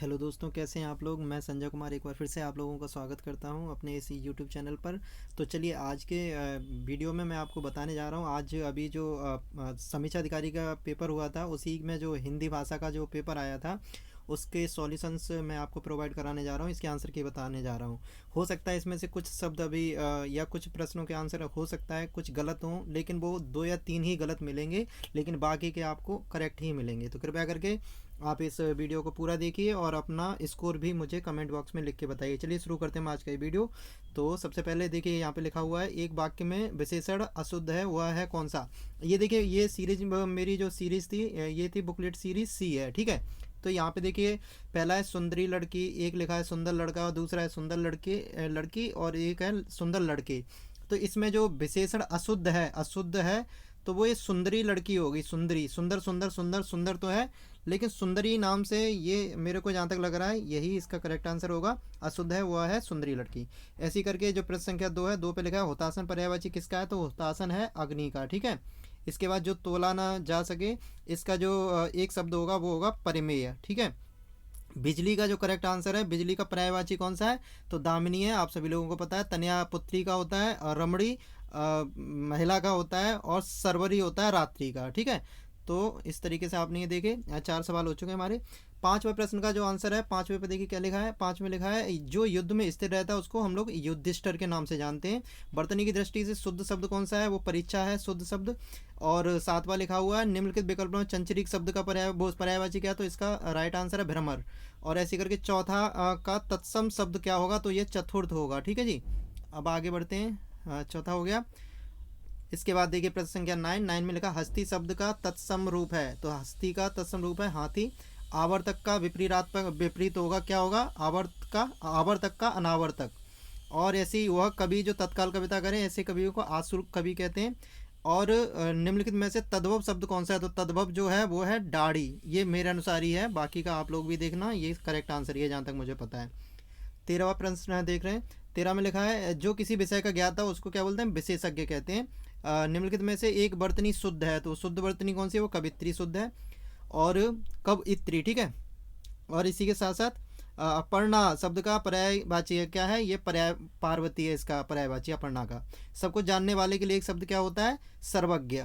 Hello दोस्तों, कैसे हैं आप लोग। मैं संजय कुमार एक बार फिर से आप लोगों का स्वागत करता हूं अपने इस यूट्यूब चैनल पर। तो चलिए आज के वीडियो में मैं आपको बताने जा रहा हूं। आज अभी जो समीक्षा अधिकारी का पेपर हुआ था, उसी में जो हिंदी भाषा का जो पेपर आया था उसके सॉल्यूशंस मैं आपको प्रोवाइड कराने जा रहा हूं। इसके आंसर की बताने जा रहा हूं। हो सकता है इसमें से कुछ शब्द अभी या कुछ प्रश्नों के आंसर हो सकता है कुछ गलत हों, लेकिन वो 2 या 3 ही गलत मिलेंगे, लेकिन बाकी के आपको करेक्ट ही मिलेंगे। तो कृपया करके आप इस वीडियो को पूरा देखिए और अपना स्कोर भी मुझे कमेंट बॉक्स में लिख के बताइए। चलिए शुरू करते हैं आज का ये वीडियो। तो सबसे पहले देखिए, यहाँ पे लिखा हुआ है एक वाक्य में विशेषण अशुद्ध है, वह है कौन सा। ये देखिए, ये सीरीज मेरी जो सीरीज थी ये थी बुकलेट सीरीज सी है, ठीक है। तो यहाँ पे देखिए, पहला है सुंदरी लड़की, एक लिखा है सुंदर लड़का, और दूसरा है सुंदर लड़की और एक है सुंदर लड़के। तो इसमें जो विशेषण अशुद्ध है तो वो ये सुंदरी लड़की होगी। सुंदरी, सुंदर सुंदर सुंदर सुंदर तो है, लेकिन सुंदरी नाम से ये मेरे को जहाँ तक लग रहा है यही इसका करेक्ट आंसर होगा। अशुद्ध है वह है सुंदरी लड़की। ऐसी करके जो प्रश्न संख्या 2 है, 2 पे लिखा है हुतासन पर्यायवाची किसका है, तो हुतासन है अग्नि का, ठीक है। इसके बाद जो तोला ना जा सके, इसका जो एक शब्द होगा वो होगा परिमेय, ठीक है। बिजली का जो करेक्ट आंसर है, बिजली का पर्यायवाची कौन सा है, तो दामिनी है। आप सभी लोगों को पता है। तनया पुत्री का होता है, और रमणी महिला का होता है, और सरवरी होता है रात्रि का, ठीक है। तो इस तरीके से आपने ये देखे। 4 सवाल हो चुके हैं हमारे। पांचवें प्रश्न का जो आंसर है, पांचवें पे देखिए क्या लिखा है। पांच में लिखा है जो युद्ध में स्थिर रहता है उसको हम लोग युद्धिष्ठिर के नाम से जानते हैं। वर्तनी की दृष्टि से शुद्ध शब्द कौन सा है, वो परीक्षा है, शुद्ध शब्द। और सातवां लिखा हुआ है निम्नलिखित विकल्पों में चंचरीक शब्द का पर्यायवाची क्या है, तो इसका राइट आंसर है भ्रमर। और ऐसे करके चौथा का तत्सम शब्द क्या होगा, तो ये चतुर्थ होगा, ठीक है जी। अब आगे बढ़ते हैं। चौथा हो गया। इसके बाद देखिए प्रश्न संख्या 9 में लिखा हस्ती शब्द का तत्सम रूप है, तो हस्ती का तत्सम रूप है हाथी। आवर्तक का विपरीत होगा, क्या होगा, आवर्तक का अनावर्तक। और ऐसी वह कवि जो तत्काल कविता करें, ऐसे कवियों को आशुल्क कवि कहते हैं। और निम्नलिखित में से तद्भव शब्द कौन सा है, तो तद्भव जो है वो है दाढ़ी। ये मेरे अनुसार ही है, बाकी का आप लोग भी देखना, ये करेक्ट आंसर ये जहाँ तक मुझे पता है। 13वां प्रश्न है, देख रहे हैं। 13 में लिखा है जो किसी विषय का ज्ञाता उसको क्या बोलते हैं, विशेषज्ञ कहते हैं। निम्नलिखित में से एक वर्तनी शुद्ध है, तो शुद्ध वर्तनी कौन सी है, वो कवित्री शुद्ध है। और कब इत्री, ठीक है। और इसी के साथ साथ अपर्णा शब्द का पर्यायवाची क्या है, ये पर्याय पार्वती है, इसका पर्यायवाची अपर्णा का। सबको जानने वाले के लिए एक शब्द क्या होता है, सर्वज्ञ।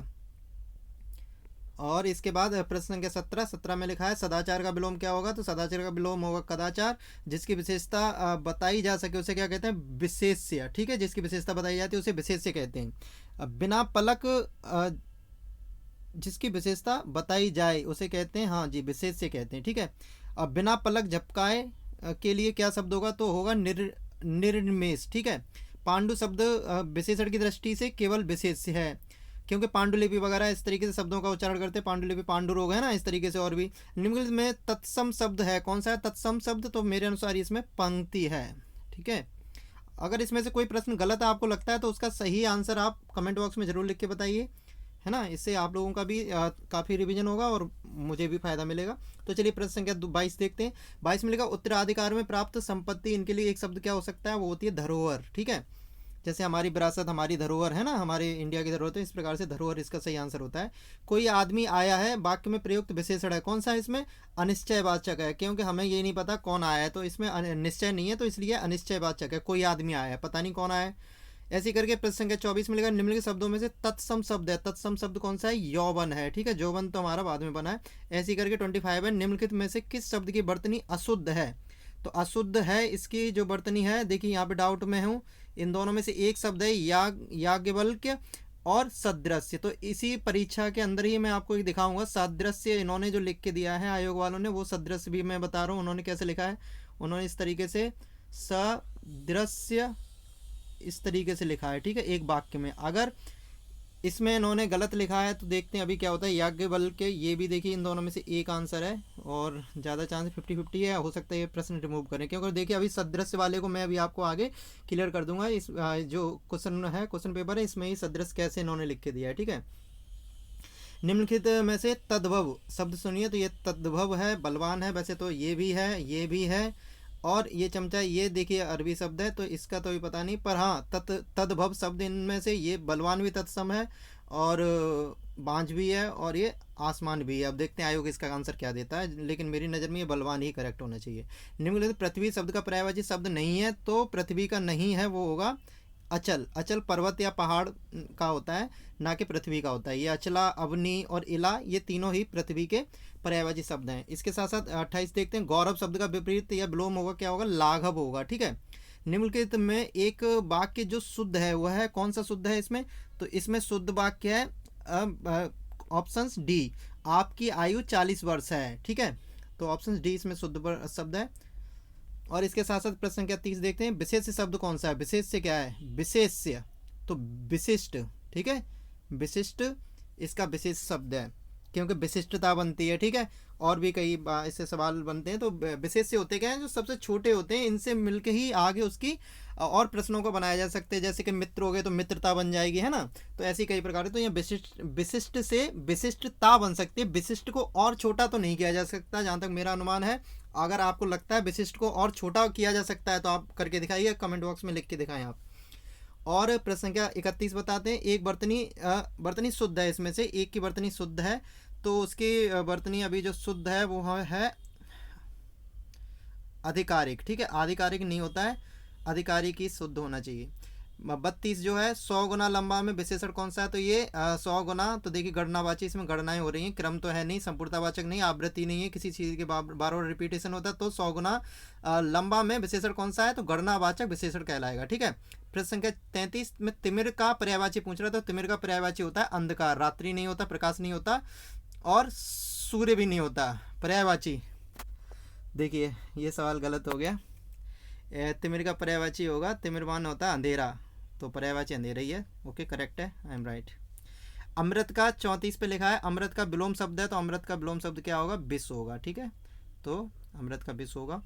और इसके बाद प्रश्न संख्या 17 में लिखा है सदाचार का विलोम क्या होगा, तो सदाचार का विलोम होगा कदाचार। जिसकी विशेषता बताई जा सके उसे क्या कहते हैं, विशेष्य, ठीक है। जिसकी विशेषता बताई जाती है उसे विशेष्य कहते हैं। बिना पलक जिसकी विशेषता बताई जाए उसे कहते हैं, हाँ जी, विशेष्य कहते हैं, ठीक है। अब बिना पलक झपकाए के लिए क्या शब्द होगा, तो होगा निर्निमेष, ठीक है। पांडु शब्द विशेषण की दृष्टि से केवल विशेष्य है, क्योंकि पांडुलिपि वगैरह इस तरीके से शब्दों का उच्चारण करते हैं। पांडुलिपि पांडु रोग है ना, इस तरीके से। और भी निम्नलिखित में तत्सम शब्द है कौन सा है, तत्सम शब्द, तो मेरे अनुसार इसमें पंक्ति है, ठीक है। अगर इसमें से कोई प्रश्न गलत आपको लगता है तो उसका सही आंसर आप कमेंट बॉक्स में जरूर लिख के बताइए, है ना। इससे आप लोगों का भी काफ़ी रिवीजन होगा और मुझे भी फायदा मिलेगा। तो चलिए प्रश्न संख्या 22 देखते हैं। 22 में लिखा उत्तराधिकार में प्राप्त संपत्ति, इनके लिए एक शब्द क्या हो सकता है, वो होती है धरोहर, ठीक है। जैसे हमारी विरासत हमारी धरोहर है ना, हमारे इंडिया की धरोहर, तो इस प्रकार से धरोहर इसका सही आंसर होता है। कोई आदमी आया है, वाक्य में प्रयुक्त विशेषण है कौन सा है, इसमें अनिश्चयवाचक है, क्योंकि हमें ये नहीं पता कौन आया है, तो इसमें निश्चय नहीं है, तो इसलिए अनिश्चयवाचक है। कोई आदमी आया है, पता नहीं कौन आया है। ऐसी करके प्रश्न संख्या 24 में लिखा निम्नलिखित शब्दों में से तत्सम शब्द है, तत्सम शब्द कौन सा है, यौवन है, ठीक है। यौवन तो हमारा बाद में बना है। ऐसी करके 25 है निम्नलिखित में से किस शब्द की वर्तनी अशुद्ध है, तो अशुद्ध है इसकी जो वर्तनी है, देखिए यहाँ पे डाउट में हूँ। इन दोनों में से एक शब्द है याज्ञवल्क्य और सदृश्य। तो इसी परीक्षा के अंदर ही मैं आपको एक दिखाऊंगा सादृश्य, इन्होंने जो लिख के दिया है आयोग वालों ने, वो सदृश्य भी मैं बता रहा हूँ उन्होंने कैसे लिखा है। उन्होंने इस तरीके से सदृश्य इस तरीके से लिखा है, ठीक है, एक वाक्य में। अगर इसमें इन्होंने गलत लिखा है तो देखते हैं अभी क्या होता है। याज्ञवल्क्य, ये भी देखिए इन दोनों में से एक आंसर है, और ज़्यादा चांस 50-50 है, हो सकता है ये प्रश्न रिमूव करें, क्योंकि देखिए अभी सदृश्य वाले को मैं अभी आपको आगे क्लियर कर दूंगा। इस जो क्वेश्चन है, क्वेश्चन पेपर है, इसमें ही सदृश्य कैसे इन्होंने लिख के दिया है, ठीक है। निम्नलिखित में से तद्भव शब्द सुनिए, तो ये तद्भव है, बलवान है, वैसे तो ये भी है, ये भी है। और ये चमचा, ये देखिए अरबी शब्द है, तो इसका तो भी पता नहीं, पर हाँ तद्भव शब्द इनमें से ये बलवान भी तत्सम है, और बांझ भी है और ये आसमान भी है। अब देखते हैं आयोग इसका आंसर क्या देता है, लेकिन मेरी नज़र में ये बलवान ही करेक्ट होना चाहिए। निम्नलिखित पृथ्वी शब्द का पर्यायवाची शब्द नहीं है, तो पृथ्वी का नहीं है वो होगा अचल। अचल पर्वत या पहाड़ का होता है, ना कि पृथ्वी का होता है। ये अचला, अवनी और इला ये तीनों ही पृथ्वी के पर्यायवाची शब्द हैं। इसके साथ साथ 28 देखते हैं। गौरव शब्द का विपरीत या विलोम होगा, क्या होगा? लाघव होगा। ठीक है। निम्नलिखित में एक वाक्य जो शुद्ध है वह है कौन सा शुद्ध है इसमें? तो इसमें शुद्ध वाक्य है ऑप्शन डी, आपकी आयु 40 वर्ष है। ठीक है, तो ऑप्शन डी इसमें शुद्ध शब्द है। और इसके साथ साथ प्रश्न संख्या 30 देखते हैं। विशेष शब्द कौन सा है? विशेष से क्या है? विशेष्य, तो विशिष्ट। ठीक है, विशिष्ट इसका विशेष शब्द है, क्योंकि विशिष्टता बनती है। ठीक है, और भी कई इससे सवाल बनते हैं। तो विशेष से होते क्या हैं? जो सबसे छोटे होते हैं, इनसे मिलकर ही आगे उसकी और प्रश्नों को बनाया जा सकते हैं। जैसे कि मित्र हो गए तो मित्रता बन जाएगी, है ना। तो ऐसी कई प्रकार है। तो यहाँ विशिष्ट से विशिष्टता बन सकती है। विशिष्ट को और छोटा तो नहीं किया जा सकता, जहाँ तक मेरा अनुमान है। अगर आपको लगता है विशिष्ट को और छोटा किया जा सकता है तो आप करके दिखाइए, कमेंट बॉक्स में लिख के दिखाएं आप। और प्रश्न संख्या 31 बताते हैं। एक बर्तनी शुद्ध है, इसमें से एक की बर्तनी शुद्ध है, तो उसकी बर्तनी अभी जो शुद्ध है वो है आधिकारिक। ठीक है, आधिकारिक नहीं होता है, आधिकारिक ही शुद्ध होना चाहिए। 32 जो है, 100 गुना लंबा में विशेषण कौन सा है? तो ये 100 गुना, तो देखिए गणनावाची, इसमें गणनाएं हो रही हैं, क्रम तो है नहीं, संपूर्णतावाचक नहीं, आवृत्ति नहीं है, किसी चीज़ के बार बार रिपीटेशन होता है। तो 100 गुना लंबा में विशेषण कौन सा है? तो गणनावाचक विशेषण कहलाएगा। ठीक है। प्रश्न संख्या 33 में तिमिर का पर्यायवाची पूछ रहा था। तो तिमिर का पर्यायवाची होता है अंधकार, रात्रि नहीं होता, प्रकाश नहीं होता और सूर्य भी नहीं होता। पर्यायवाची देखिए ये सवाल गलत हो गया। तिमिर का पर्यायवाची होगा, तिमिरवान होता है अंधेरा, तो पर्यायवाची अंधेरा ही है। ओके, करेक्ट है, आई एम राइट। अमृत का 34 पे लिखा है, अमृत का विलोम शब्द है, तो अमृत का विलोम शब्द क्या होगा? विष होगा। ठीक है, तो अमृत का विष होगा।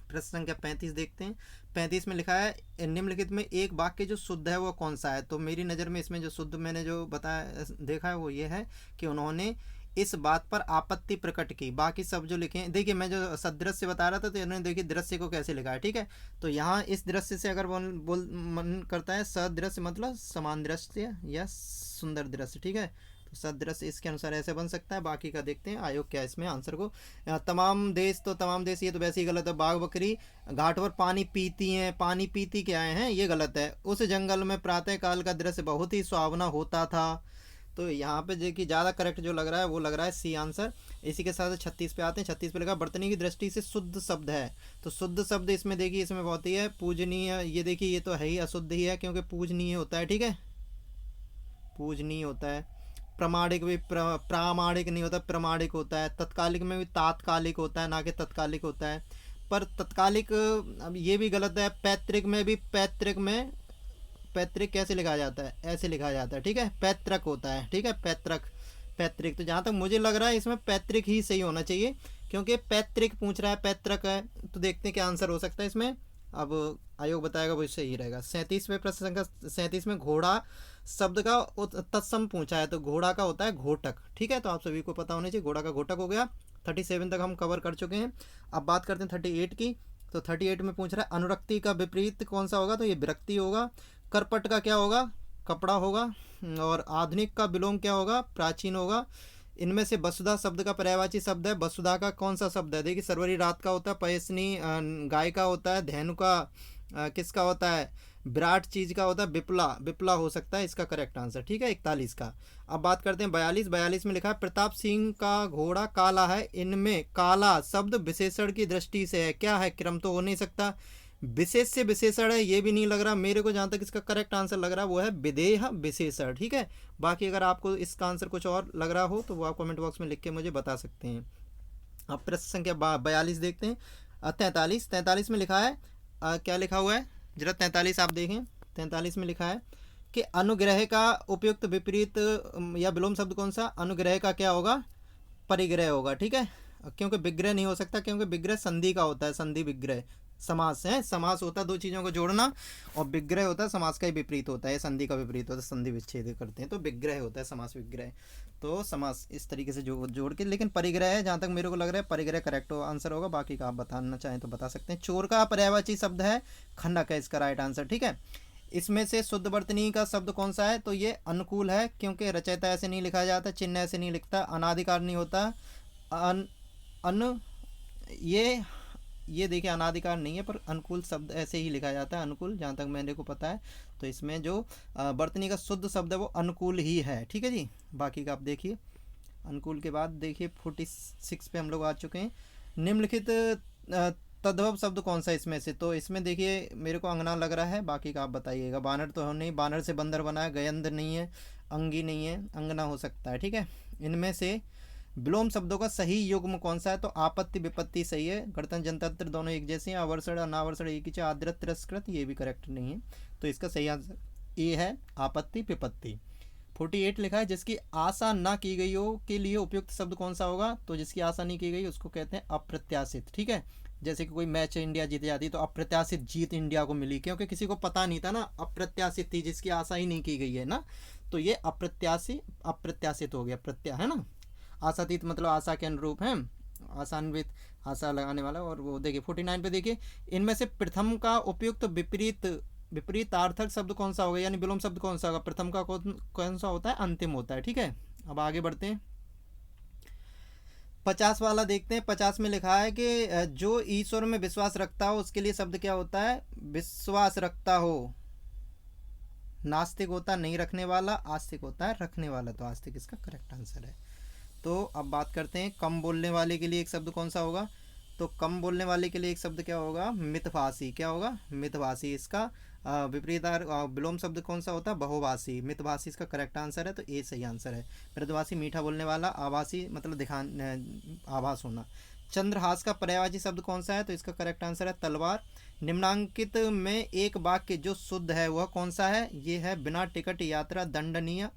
प्रश्न संख्या 35 देखते हैं। 35 में लिखा है निम्नलिखित में एक वाक्य जो शुद्ध है वो कौन सा है? तो मेरी नज़र में इसमें जो शुद्ध मैंने जो बताया देखा है वो ये है कि उन्होंने इस बात पर आपत्ति प्रकट की। बाकी सब जो लिखे हैं, देखिए मैं जो सदृश्य बता रहा था तो इन्होंने देखिए दृश्य को कैसे लिखा है। ठीक है, तो यहाँ इस दृश्य से अगर बोल मन करता है, सदृश्य मतलब समान दृश्य या सुंदर दृश्य। ठीक है, तो सदृश्य इसके अनुसार ऐसे बन सकता है। बाकी का देखते हैं आयोग क्या इसमें आंसर को। तमाम देश, तो तमाम देश ये तो वैसे ही गलत है। बाघ बकरी घाट पर पानी पीती हैं, पानी पीती क्या है, ये गलत है। उस जंगल में प्रातः काल का दृश्य बहुत ही सुहावना होता था। तो यहाँ पे देखिए ज़्यादा करेक्ट जो लग रहा है वो लग रहा है सी आंसर। इसी के साथ 36 पे आते हैं। 36 पे लिखा बर्तनी की दृष्टि से शुद्ध शब्द है। तो शुद्ध शब्द इसमें देखिए, इसमें बहुत ही है। पूजनीय, ये देखिए ये तो है ही अशुद्ध ही है, क्योंकि पूजनीय होता है। ठीक है, पूजनीय होता है। प्रमाणिक भी प्रामाणिक नहीं होता, प्रमाणिक होता है। तत्कालिक में भी तात्कालिक होता है, ना कि तत्कालिक होता है। पर तत्कालिक अब ये भी गलत है। पैतृक में भी, पैतृक में पैतृक कैसे लिखा जाता है? ऐसे लिखा जाता है। ठीक है, पैतृक होता है। ठीक है, पैतृक, पैतृक। तो जहाँ तक मुझे लग रहा है इसमें पैतृक ही सही होना चाहिए, क्योंकि पैतृक पूछ रहा है, पैतृक है। तो देखते हैं क्या आंसर हो सकता है इसमें। अब आयोग बताएगा वो सही रहेगा। 37वें प्रश्न संख्या 37 में घोड़ा शब्द का तत्सम पूछा है। तो घोड़ा का होता है घोटक। ठीक है, तो आप सभी को पता होना चाहिए, घोड़ा का घोटक हो गया। 37 तक हम कवर कर चुके हैं। अब बात करते हैं 38 की। तो 38 में पूछ रहा है अनुरक्ति का विपरीत कौन सा होगा? तो ये विरक्ति होगा। करपट का क्या होगा? कपड़ा होगा। और आधुनिक का विलोम क्या होगा? प्राचीन होगा। इनमें से वसुधा शब्द का पर्यायवाची शब्द है। वसुधा का कौन सा शब्द है? देखिए सरवरी रात का होता है, पयसनी गाय का होता है, धेनु का किसका होता है? विराट चीज का होता है, विपला, विपला हो सकता है इसका करेक्ट आंसर। ठीक है, 41 का। अब बात करते हैं 42 में लिखा है प्रताप सिंह का घोड़ा काला है। इनमें काला शब्द विशेषण की दृष्टि से है, क्या है? क्रम तो हो नहीं सकता। विशेष से विशेषण है, ये भी नहीं लग रहा मेरे को। जहाँ तक इसका करेक्ट आंसर लग रहा है वो है विदेह विशेषण। ठीक है, बाकी अगर आपको इसका आंसर कुछ और लग रहा हो तो वो आप कमेंट बॉक्स में लिख के मुझे बता सकते हैं। अब प्रश्न संख्या 42 देखते हैं। 43 में लिखा है क्या लिखा हुआ है? जरा 43 आप देखें। 43 में लिखा है कि अनुग्रह का उपयुक्त विपरीत या विलोम शब्द कौन सा? अनुग्रह का क्या होगा? परिग्रह होगा। ठीक है, क्योंकि विग्रह नहीं हो सकता, क्योंकि विग्रह संधि का होता है, संधि विग्रह। समास है, समास होता है दो चीज़ों को जोड़ना, और विग्रह होता है समास का ही विपरीत होता है, संधि का विपरीत होता है, संधि विच्छेद करते हैं तो विग्रह होता है, समास विग्रह। तो समास इस तरीके से जोड़ के, लेकिन परिग्रह है, जहाँ तक मेरे को लग रहा है परिग्रह करेक्ट आंसर होगा। बाकी का आप बताना चाहें तो बता सकते हैं। चोर का पर्यायवाची शब्द है खंडक है इसका राइट आंसर। ठीक है, इसमें से शुद्ध वर्तनी का शब्द कौन सा है? तो ये अनुकूल है, क्योंकि रचयिता ऐसे नहीं लिखा जाता, चिन्ह ऐसे नहीं लिखता, अनादिकार नहीं होता। अन अन ये देखिए अनादिकार नहीं है, पर अनुकूल शब्द ऐसे ही लिखा जाता है, अनुकूल, जहाँ तक मेरे को पता है। तो इसमें जो वर्तनी का शुद्ध शब्द है वो अनुकूल ही है, ठीक है जी। बाकी का आप देखिए। अनुकूल के बाद देखिए 46 पे हम लोग आ चुके हैं। निम्नलिखित तद्भव शब्द कौन सा इसमें से? तो इसमें देखिए मेरे को अंगना लग रहा है, बाकी का आप बताइएगा। बानर तो नहीं, बानर से बंदर बना है। गयंद नहीं है, अंगी नहीं है, अंगना हो सकता है, ठीक है। इनमें से विलोम शब्दों का सही युग्म कौन सा है? तो आपत्ति विपत्ति सही है। गणतंत्र जनतंत्र दोनों एक जैसे हैं। अवर्षण अनावर्षण एक ही, आद्रत तिरस्कृत ये भी करेक्ट नहीं है। तो इसका सही आंसर ए है, आपत्ति विपत्ति। 48 लिखा है, जिसकी आशा ना की गई हो के लिए उपयुक्त शब्द कौन सा होगा? तो जिसकी आशा नहीं की गई उसको कहते हैं अप्रत्याशित, ठीक है। जैसे कि कोई मैच इंडिया जीत जाती तो अप्रत्याशित जीत इंडिया को मिली, क्योंकि किसी को पता नहीं था ना, अप्रत्याशित थी, जिसकी आशा ही नहीं की गई है ना। तो ये अप्रत्याशित हो गया, प्रत्या है ना। आशातीत मतलब आशा के अनुरूप है, आशान्वित, आशा लगाने वाला। और वो देखिए 49 पे देखिए, इनमें से प्रथम का उपयुक्त विपरीतार्थक शब्द कौन सा होगा, यानी विलोम शब्द कौन सा होगा? प्रथम का कौन सा होता है? अंतिम होता है, ठीक है। अब आगे बढ़ते हैं, 50 वाला देखते हैं। 50 में लिखा है कि जो ईश्वर में विश्वास रखता हो उसके लिए शब्द क्या होता है? विश्वास रखता हो। नास्तिक होता है नहीं रखने वाला, आस्तिक होता है रखने वाला। तो आस्तिक इसका करेक्ट आंसर है। तो अब बात करते हैं कम बोलने वाले के लिए एक शब्द कौन सा होगा? तो कम बोलने वाले के लिए एक शब्द क्या होगा? मितभाषी। क्या होगा? मितभाषी। इसका विपरीत विलोम शब्द कौन सा होता है? बहुभाषी। मितभाषी इसका करेक्ट आंसर है, तो ए सही आंसर है। मृदुभाषी मीठा बोलने वाला, आभासी मतलब आभास होना। चंद्रहास का पर्यायवाची शब्द कौन सा है? तो इसका करेक्ट आंसर है तलवार। निम्नांकित में एक वाक्य जो शुद्ध है वह कौन सा है? ये है बिना टिकट यात्रा दंडनीय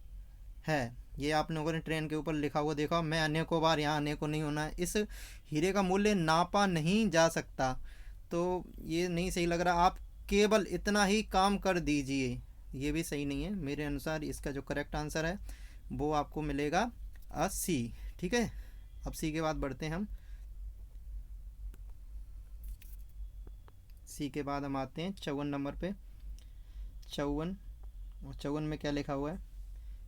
है। ये आप लोगों ने ट्रेन के ऊपर लिखा हुआ देखा, मैं अनेकों बार यहाँ अनेकों नहीं होना है। इस हीरे का मूल्य नापा नहीं जा सकता, तो ये नहीं सही लग रहा। आप केवल इतना ही काम कर दीजिए, ये भी सही नहीं है मेरे अनुसार। इसका जो करेक्ट आंसर है वो आपको मिलेगा सी, ठीक है। अब सी के बाद बढ़ते हैं हम। सी के बाद हम आते हैं 54 नंबर पे। 54, और 54 में क्या लिखा हुआ है?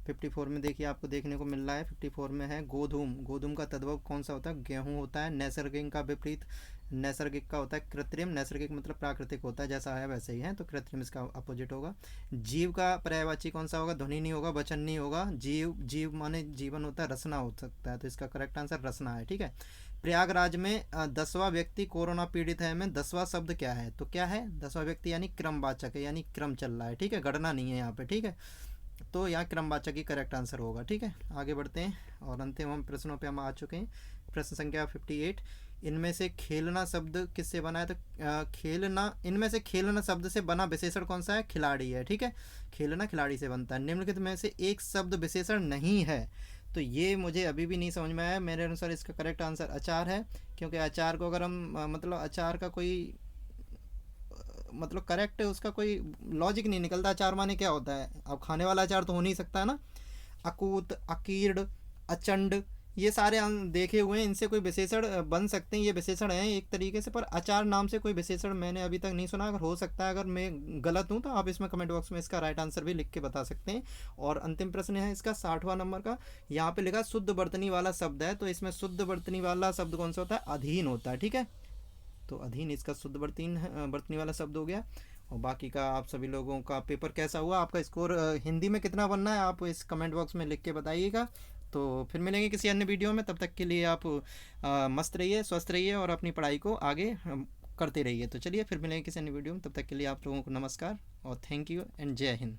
54 में देखिए आपको देखने को मिल रहा है, 54 में है गोधूम। गोधूम का तद्भव कौन सा होता है? गेहूं होता है। नैसर्गिक का विपरीत नैसर्गिक का होता है कृत्रिम। नैसर्गिक मतलब प्राकृतिक होता है, जैसा है वैसे ही है, तो कृत्रिम इसका अपोजिट होगा। जीव का पर्यायवाची कौन सा होगा? ध्वनि नहीं होगा, वचन नहीं होगा। जीव माने जीवन होता है, रसना हो सकता है, तो इसका करेक्ट आंसर रसना है, ठीक है। प्रयागराज में 10वां व्यक्ति कोरोना पीड़ित है में 10वां शब्द क्या है? तो क्या है? 10वां व्यक्ति यानी क्रमवाचक है, यानी क्रम चल रहा है, ठीक है, गणना नहीं है यहाँ पे, ठीक है। तो यहाँ क्रमवाचक ही करेक्ट आंसर होगा, ठीक है। आगे बढ़ते हैं और अंतिम हम प्रश्नों पे हम आ चुके हैं। प्रश्न संख्या 58, इनमें से खेलना शब्द किससे बना है? तो खेलना, इनमें से खेलना शब्द से बना विशेषण कौन सा है? खिलाड़ी है, ठीक है। खेलना खिलाड़ी से बनता है। निम्नलिखित में से एक शब्द विशेषण नहीं है, तो ये मुझे अभी भी नहीं समझ में आया। मेरे अनुसार इसका करेक्ट आंसर अचार है, क्योंकि अचार को अगर हम मतलब अचार का कोई मतलब करेक्ट उसका कोई लॉजिक नहीं निकलता। अचार माने क्या होता है? अब खाने वाला अचार तो हो नहीं सकता है ना। अकूत, अकीर्ण, अचंड, ये सारे देखे हुए हैं, इनसे कोई विशेषण बन सकते हैं, ये विशेषण हैं एक तरीके से, पर अचार नाम से कोई विशेषण मैंने अभी तक नहीं सुना। अगर हो सकता है, अगर मैं गलत हूँ तो आप इसमें कमेंट बॉक्स में इसका राइट आंसर भी लिख के बता सकते हैं। और अंतिम प्रश्न है इसका 60वां नंबर का। यहाँ पे लिखा शुद्ध वर्तनी वाला शब्द है, तो इसमें शुद्ध वर्तनी वाला शब्द कौन सा होता है? अधीन होता है, ठीक है। तो अधीन इसका शुद्ध वर्तनी वाला शब्द हो गया। और बाकी का आप सभी लोगों का पेपर कैसा हुआ, आपका स्कोर हिंदी में कितना बनना है, आप इस कमेंट बॉक्स में लिख के बताइएगा। तो फिर मिलेंगे किसी अन्य वीडियो में, तब तक के लिए आप मस्त रहिए, स्वस्थ रहिए और अपनी पढ़ाई को आगे करते रहिए। तो चलिए फिर मिलेंगे किसी अन्य वीडियो में, तब तक के लिए आप लोगों को नमस्कार और थैंक यू एंड जय हिंद।